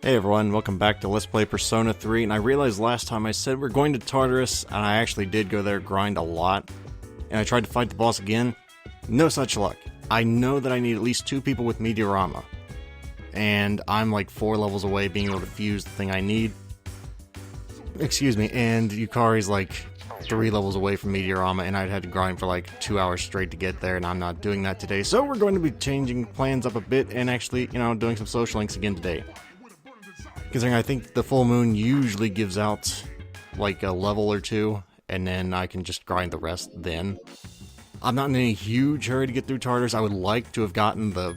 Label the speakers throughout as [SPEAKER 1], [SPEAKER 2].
[SPEAKER 1] Hey everyone, welcome back to Let's Play Persona 3, and I realized last time I said we're going to Tartarus, and I actually did go there, grind a lot, and I tried to fight the boss again. No such luck. I know that I need at least 2 people with Meteorama, and I'm like 4 levels away being able to fuse the thing I need. Excuse me, and Yukari's like 3 levels away from Meteorama, and I'd had to grind for like 2 hours straight to get there, and I'm not doing that today, so we're going to be changing plans up a bit, and actually, doing some social links again today. Considering I think the full moon usually gives out like a level or 2, and then I can just grind the rest then. I'm not in any huge hurry to get through Tartarus. I would like to have gotten the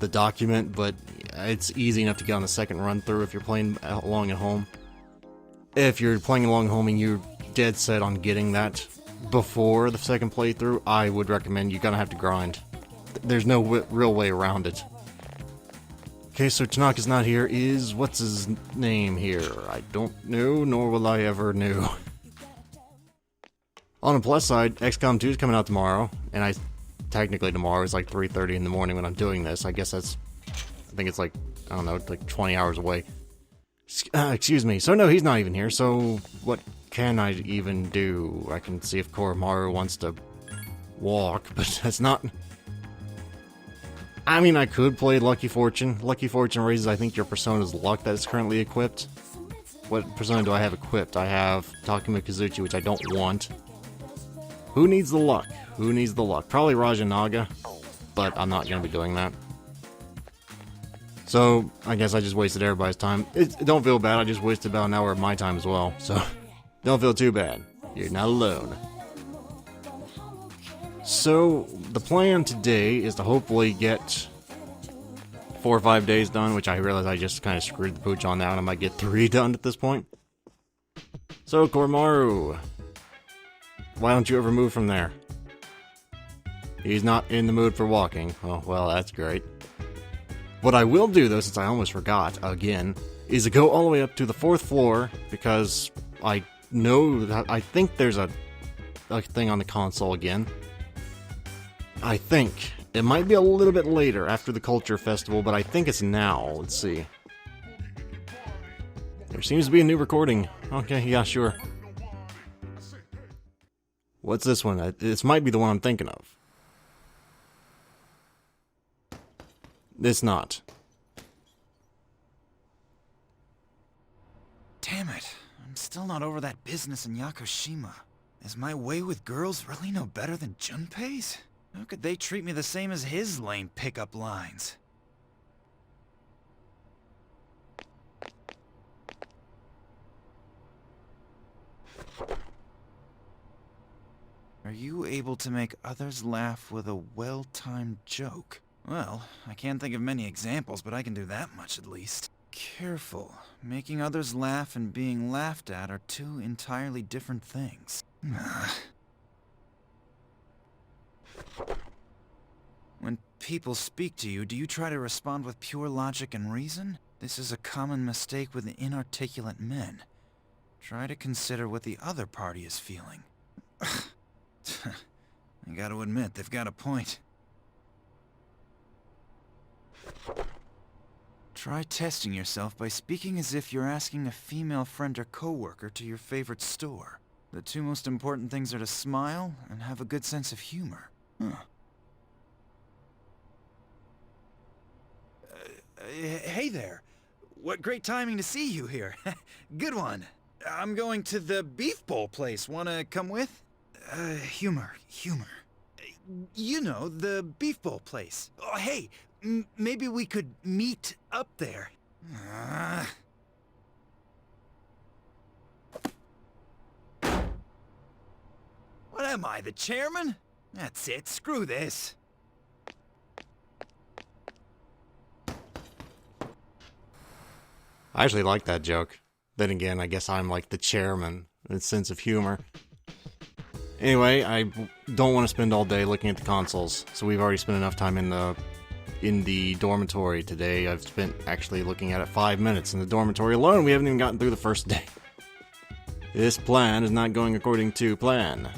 [SPEAKER 1] document, but it's easy enough to get on the second run through if you're playing along at home. If you're playing along at home and you're dead set on getting that before the second playthrough, I would recommend you're gonna have to grind. There's no real way around it. Okay, so Tanaka's not here. What's his name here? I don't know, nor will I ever know. On the plus side, XCOM 2 is coming out tomorrow, and technically tomorrow is like 3:30 in the morning when I'm doing this. I guess I think it's like, I don't know, like 20 hours away. Excuse me. So no, he's not even here, so what can I even do? I can see if Koromaru wants to walk, but that's not... I mean, I could play Lucky Fortune. Lucky Fortune raises, I think, your Persona's luck that is currently equipped. What Persona do I have equipped? I have Takuma Kazuchi, which I don't want. Who needs the luck? Who needs the luck? Probably Rajanaga, but I'm not going to be doing that. So, I guess I just wasted everybody's time. Don't feel bad, I just wasted about an hour of my time as well, so don't feel too bad. You're not alone. So, the plan today is to hopefully get 4 or 5 days done, which I realize I just kind of screwed the pooch on that, and I might get 3 done at this point. So, Koromaru, why don't you ever move from there? He's not in the mood for walking. Oh, well, that's great. What I will do, though, since I almost forgot, again, is to go all the way up to the 4th floor, because I know that I think there's a thing on the console again. I think. It might be a little bit later, after the Culture Festival, but I think it's now. Let's see. There seems to be a new recording. Okay, yeah, sure. What's this one? This might be the one I'm thinking of. It's not.
[SPEAKER 2] Damn it. I'm still not over that business in Yakushima. Is my way with girls really no better than Junpei's? How could they treat me the same as his lame pickup lines? Are you able to make others laugh with a well-timed joke? Well, I can't think of many examples, but I can do that much at least. Careful. Making others laugh and being laughed at are 2 entirely different things. When people speak to you, do you try to respond with pure logic and reason? This is a common mistake with inarticulate men. Try to consider what the other party is feeling. I gotta admit, they've got a point. Try testing yourself by speaking as if you're asking a female friend or coworker to your favorite store. The 2 most important things are to smile and have a good sense of humor. Hey there. What great timing to see you here. Good one. I'm going to the beef bowl place. Wanna come with? Humor. You know, the beef bowl place. Oh, hey, maybe we could meet up there. What am I, the chairman? That's it, screw this.
[SPEAKER 1] I actually like that joke. Then again, I guess I'm like the chairman, with a sense of humor. Anyway, I don't want to spend all day looking at the consoles, so we've already spent enough time in the dormitory today. I've spent actually looking at it 5 minutes in the dormitory alone. We haven't even gotten through the first day. This plan is not going according to plan.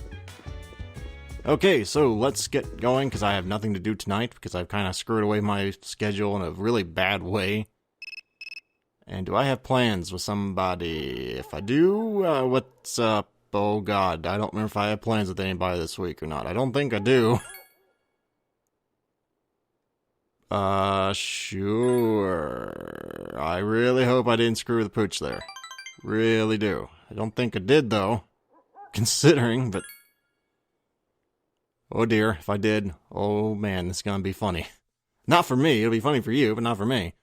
[SPEAKER 1] Okay, so let's get going, because I have nothing to do tonight, because I've kind of screwed away my schedule in a really bad way. And do I have plans with somebody? If I do, what's up? Oh god, I don't remember if I have plans with anybody this week or not. I don't think I do. Sure. I really hope I didn't screw the pooch there. Really do. I don't think I did, though. Considering, but... oh dear, if I did, oh man, this is gonna be funny. Not for me, it'll be funny for you, but not for me.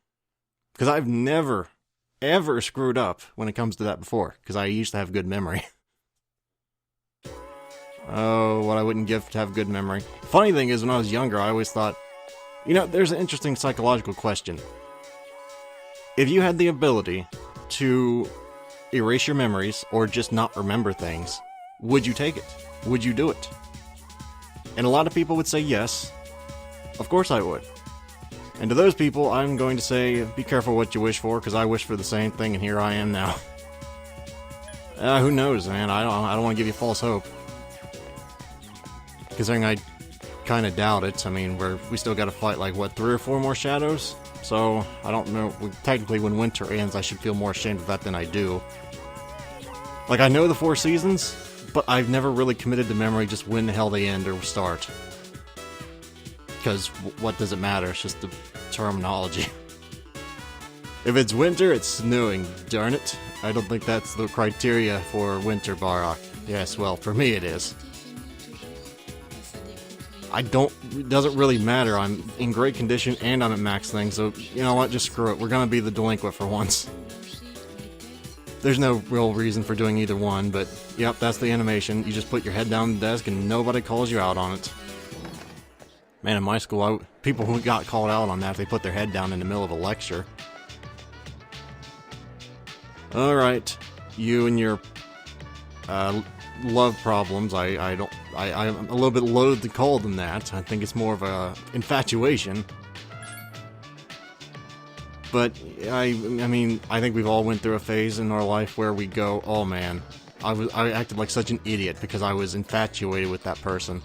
[SPEAKER 1] Because I've never, ever screwed up when it comes to that before, because I used to have good memory. Oh, what I wouldn't give to have good memory. Funny thing is, when I was younger, I always thought, you know, there's an interesting psychological question. If you had the ability to erase your memories, or just not remember things, would you take it? Would you do it? And a lot of people would say yes. Of course I would. And to those people, I'm going to say, be careful what you wish for, because I wish for the same thing, and here I am now. Who knows, man? I don't want to give you false hope. Considering I kind of doubt it. I mean, we still got to fight, like, what, 3 or 4 more shadows? So, I don't know. Technically, when winter ends, I should feel more ashamed of that than I do. Like, I know the 4 seasons, but I've never really committed to memory just when the hell they end or start. Because what does it matter? It's just the terminology. If it's winter, it's snowing, darn it. I don't think that's the criteria for winter, Barok. Yes, well, for me it is. It doesn't really matter. I'm in great condition and I'm at max thing, so you know what? Just screw it. We're gonna be the delinquent for once. There's no real reason for doing either one, but yep, that's the animation. You just put your head down the desk and nobody calls you out on it. Man, in my school, people who got called out on that, they put their head down in the middle of a lecture. Alright, you and your love problems, I'm a little bit loath to call them that. I think it's more of a infatuation. But, I mean, I think we've all went through a phase in our life where we go, oh man, I acted like such an idiot because I was infatuated with that person.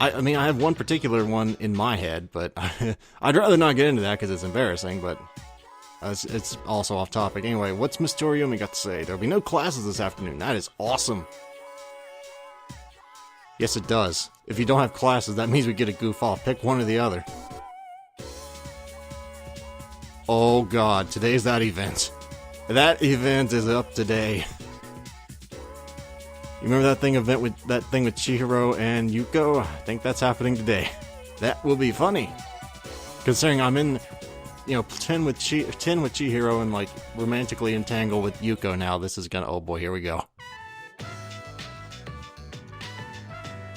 [SPEAKER 1] I mean, I have one particular one in my head, but I'd rather not get into that because it's embarrassing, but it's also off topic. Anyway, what's Miss Toriyami got to say? There'll be no classes this afternoon. That is awesome. Yes, it does. If you don't have classes, that means we get a goof off. Pick one or the other. Oh god, today's that event. That event is up today. You remember that thing with Chihiro and Yuko? I think that's happening today. That will be funny. Considering I'm in, you know, 10 with Chihiro and like romantically entangled with Yuko now. This is gonna, oh boy, here we go.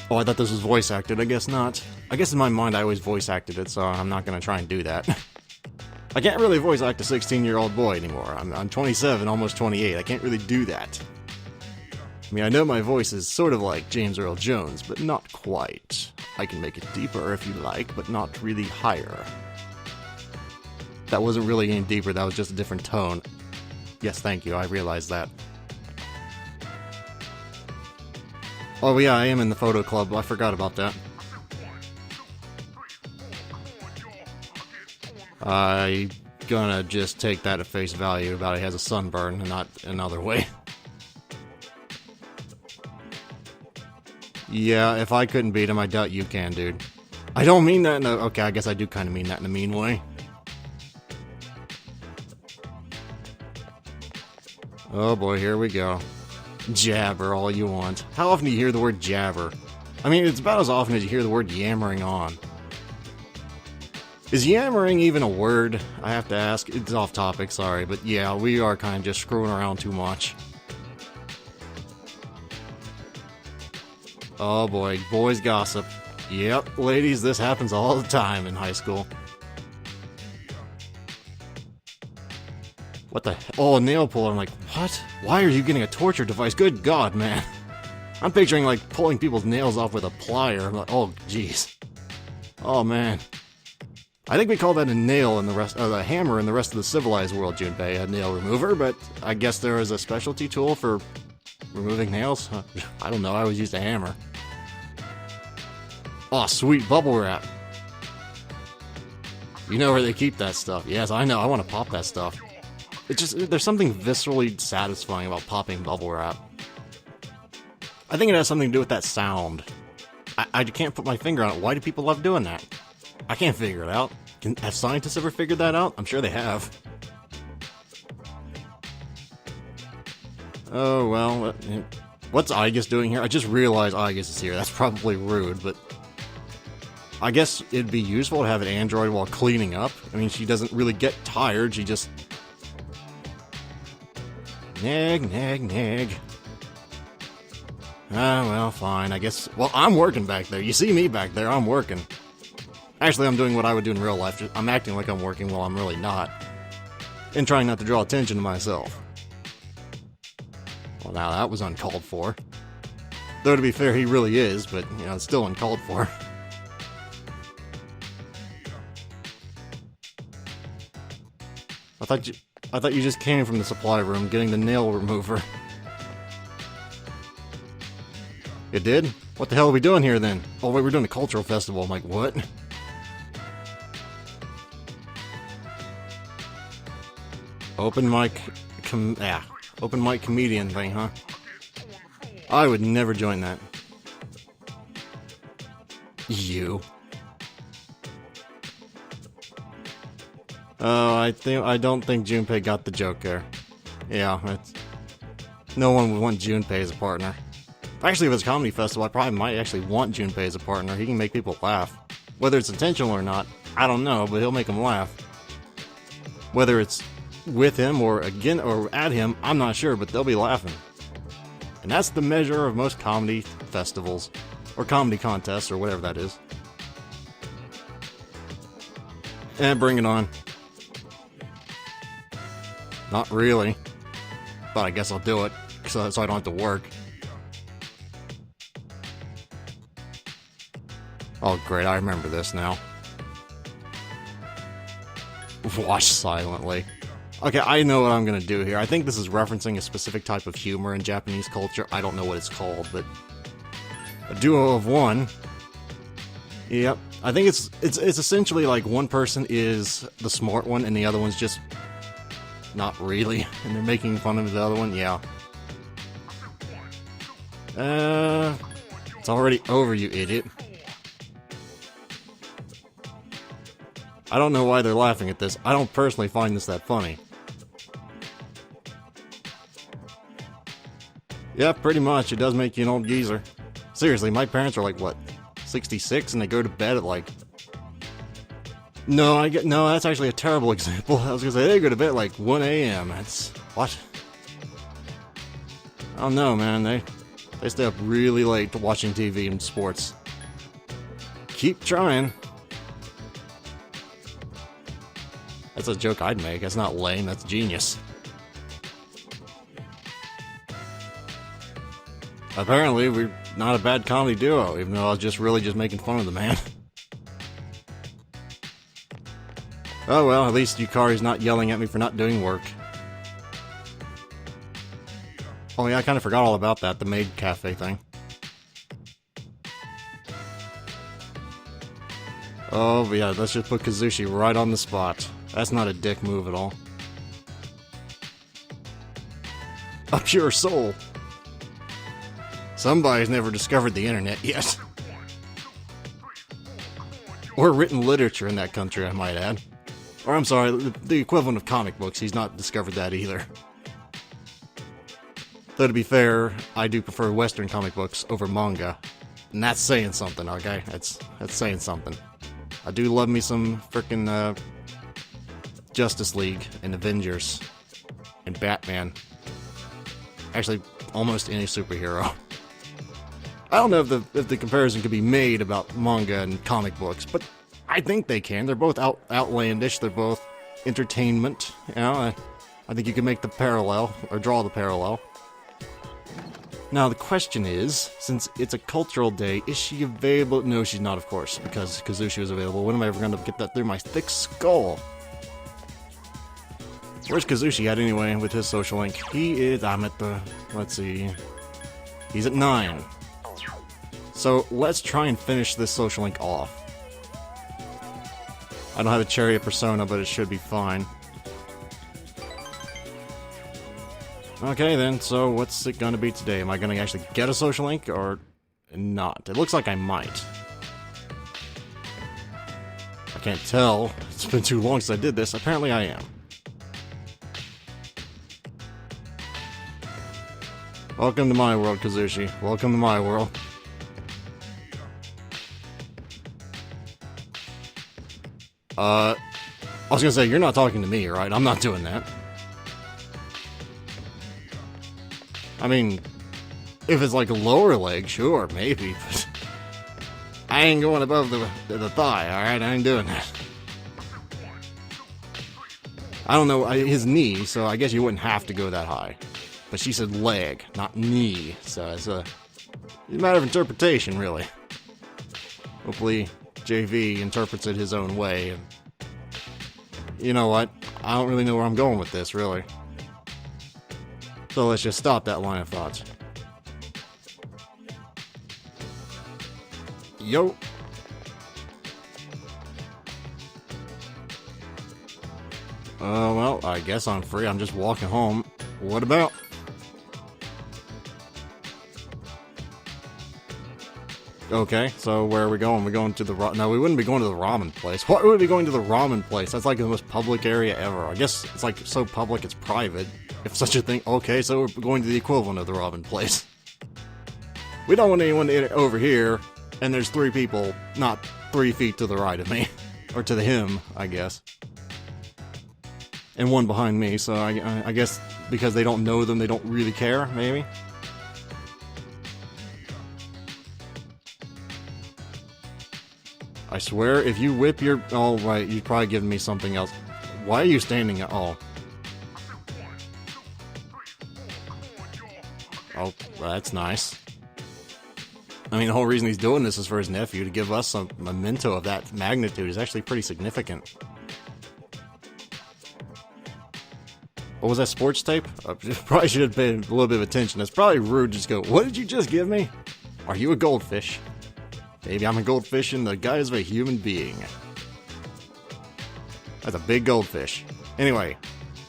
[SPEAKER 1] Oh, I thought this was voice acted. I guess not. I guess in my mind I always voice acted it, so I'm not gonna try and do that. I can't really voice act a 16-year-old boy anymore. I'm 27, almost 28. I can't really do that. I mean, I know my voice is sort of like James Earl Jones, but not quite. I can make it deeper if you like, but not really higher. That wasn't really any deeper, that was just a different tone. Yes, thank you, I realized that. Oh yeah, I am in the photo club, I forgot about that. I'm gonna just take that at face value about he has a sunburn and not another way. Yeah, if I couldn't beat him, I doubt you can, dude. I don't mean that in a... okay, I guess I do kind of mean that in a mean way. Oh boy, here we go. Jabber all you want. How often do you hear the word jabber? I mean, it's about as often as you hear the word yammering on. Is yammering even a word? I have to ask. It's off topic, sorry, but yeah, we are kind of just screwing around too much. Oh boy, boys gossip. Yep, ladies, this happens all the time in high school. What the hell? Oh, a nail puller. I'm like, what? Why are you getting a torture device? Good God, man. I'm picturing, like, pulling people's nails off with a plier. I'm like, oh, jeez. Oh, man. I think we call that a nail in the rest, a hammer in the rest of the civilized world, Junpei, a nail remover, but I guess there is a specialty tool for removing nails? I don't know, I always used a hammer. Oh, sweet bubble wrap. You know where they keep that stuff. Yes, I know. I want to pop that stuff. There's something viscerally satisfying about popping bubble wrap. I think it has something to do with that sound. I can't put my finger on it. Why do people love doing that? I can't figure it out. Have scientists ever figured that out? I'm sure they have. Oh, well, what's Aegis doing here? I just realized Aegis is here. That's probably rude, but I guess it'd be useful to have an android while cleaning up. I mean, she doesn't really get tired, she just... Nag, nag, nag. Ah, well, fine, I guess... Well, I'm working back there. You see me back there, I'm working. Actually, I'm doing what I would do in real life. I'm acting like I'm working while I'm really not. And trying not to draw attention to myself. Well, now that was uncalled for. Though, to be fair, he really is, but, you know, it's still uncalled for. I thought you just came from the supply room getting the nail remover. You did? What the hell are we doing here then? Oh wait, we're doing a cultural festival. I'm like, what? Open mic comedian thing, huh? I would never join that. You. Oh, I don't think Junpei got the joke there. Yeah, no one would want Junpei as a partner. Actually, if it's a comedy festival, I probably might actually want Junpei as a partner. He can make people laugh. Whether it's intentional or not, I don't know, but he'll make them laugh. Whether it's with him or at him, I'm not sure, but they'll be laughing. And that's the measure of most comedy festivals, or comedy contests, or whatever that is. And bring it on. Not really. But I guess I'll do it, so I don't have to work. Oh great, I remember this now. Watch silently. Okay, I know what I'm gonna do here. I think this is referencing a specific type of humor in Japanese culture. I don't know what it's called, but... A duo of one. Yep. I think it's essentially like one person is the smart one and the other one's just... not really. And they're making fun of the other one, yeah. It's already over, you idiot. I don't know why they're laughing at this. I don't personally find this that funny. Yeah, pretty much. It does make you an old geezer. Seriously, my parents are like, what, 66? And they go to bed at like... No, that's actually a terrible example. I was gonna say, they go to bed at like 1 a.m. That's... What? I don't know, man. They stay up really late watching TV and sports. Keep trying. That's a joke I'd make. That's not lame, that's genius. Apparently, we're not a bad comedy duo, even though I was just making fun of the man. Oh well, at least Yukari's not yelling at me for not doing work. Oh yeah, I kind of forgot all about that, the maid cafe thing. Oh, but yeah, let's just put Kazushi right on the spot. That's not a dick move at all. A pure soul. Somebody's never discovered the internet yet. Or written literature in that country, I might add. Or I'm sorry, the equivalent of comic books, he's not discovered that either. Though to be fair, I do prefer Western comic books over manga. And that's saying something, okay? That's saying something. I do love me some frickin' Justice League and Avengers and Batman. Actually, almost any superhero. I don't know if the comparison could be made about manga and comic books, but I think they can. They're both outlandish. They're both entertainment. You know, I think you can make the parallel, or draw the parallel. Now, the question is, since it's a cultural day, is she available? No, she's not, of course, because Kazushi was available. When am I ever going to get that through my thick skull? Where's Kazushi at anyway with his social link? He is... I'm at the... Let's see... He's at 9. So, let's try and finish this social link off. I don't have a chariot persona, but it should be fine. Okay then, so what's it gonna be today? Am I gonna actually get a social link, or not? It looks like I might. I can't tell. It's been too long since I did this. Apparently I am. Welcome to my world, Kazushi. Welcome to my world. I was gonna say, you're not talking to me, right? I'm not doing that. I mean, if it's like a lower leg, sure, maybe, but I ain't going above the thigh, alright? I ain't doing that. I don't know, his knee, so I guess you wouldn't have to go that high. But she said leg, not knee, so it's a matter of interpretation, really. Hopefully, JV interprets it his own way. And you know what? I don't really know where I'm going with this, really. So let's just stop that line of thought. Yo. Well, I guess I'm free. I'm just walking home. What about? Okay, so where are we going? We're going to the no, we wouldn't be going to the ramen place. Why would we be going to the ramen place? That's like the most public area ever. I guess it's like so public it's private. If such a thing. Okay, so we're going to the equivalent of the ramen place. We don't want anyone to eat it over here, and there's 3 people, not 3 feet to the right of me. Or to him, I guess. And 1 behind me, so I guess because they don't know them, they don't really care, maybe? I swear, if you whip your... Oh, right, you'd probably give me something else. Why are you standing at all? Oh, that's nice. I mean, the whole reason he's doing this is for his nephew, to give us a memento of that magnitude is actually pretty significant. What was that, sports tape? Probably should have paid a little bit of attention. It's probably rude to just go, what did you just give me? Are you a goldfish? Maybe I'm a goldfish in the guise of a human being. That's a big goldfish. Anyway,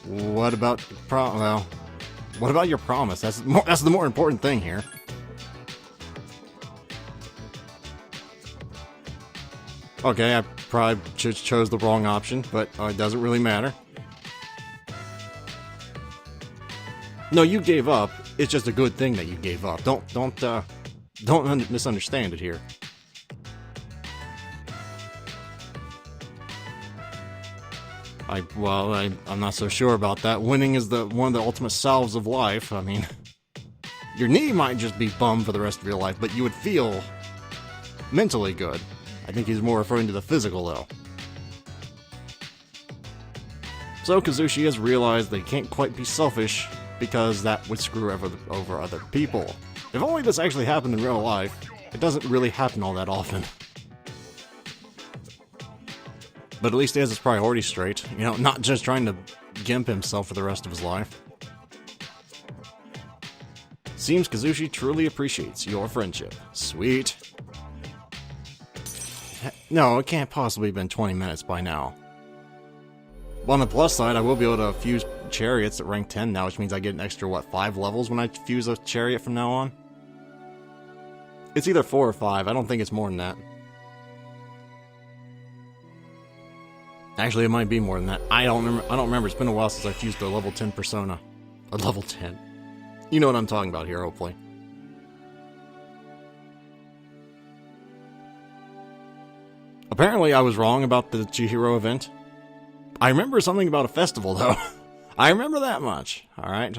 [SPEAKER 1] what about what about your promise? That's the more important thing here. Okay, I probably chose the wrong option, but it doesn't really matter. No, you gave up. It's just a good thing that you gave up. Don't misunderstand it here. I'm not so sure about that. Winning is one of the ultimate salves of life. I mean, your knee might just be bummed for the rest of your life, but you would feel mentally good. I think he's more referring to the physical, though. So Kazushi has realized that he can't quite be selfish, because that would screw over other people. If only this actually happened in real life. It doesn't really happen all that often. But at least he has his priorities straight. You know, not just trying to gimp himself for the rest of his life. Seems Kazushi truly appreciates your friendship. Sweet. No, it can't possibly have been 20 minutes by now. But on the plus side, I will be able to fuse chariots at rank 10 now, which means I get an extra, 5 levels when I fuse a chariot from now on? It's either 4 or 5. I don't think it's more than that. Actually, it might be more than that. I don't remember. It's been a while since I fused a level 10 persona. A level 10. You know what I'm talking about here, hopefully. Apparently, I was wrong about the Chihiro event. I remember something about a festival, though. I remember that much. Alright?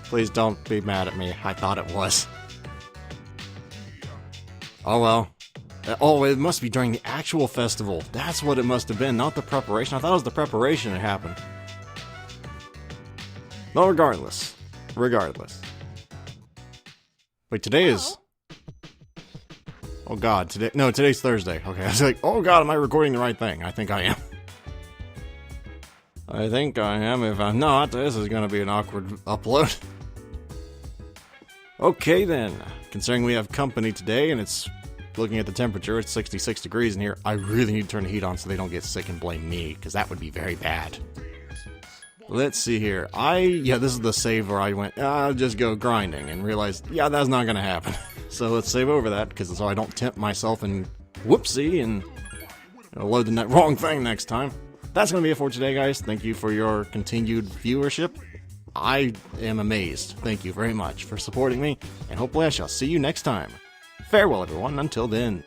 [SPEAKER 1] Please don't be mad at me. I thought it was. Oh well. Oh, it must be during the actual festival. That's what it must have been, not the preparation. I thought it was the preparation that happened. No, regardless. Wait, today is... Oh god, today's Thursday. Okay, I was like, oh god, am I recording the right thing? I think I am. I think I am. If I'm not, this is gonna be an awkward upload. Okay then. Considering we have company today and it's looking at the temperature, it's 66 degrees in here. I really need to turn the heat on so they don't get sick and blame me, because that would be very bad. Let's see here. Yeah, this is the save where I went, I'll just go grinding, and realized, yeah, that's not going to happen. So let's save over that, because so I don't tempt myself and whoopsie, and load the wrong thing next time. That's going to be it for today, guys. Thank you for your continued viewership. I am amazed. Thank you very much for supporting me, and hopefully I shall see you next time. Farewell, everyone. Until then.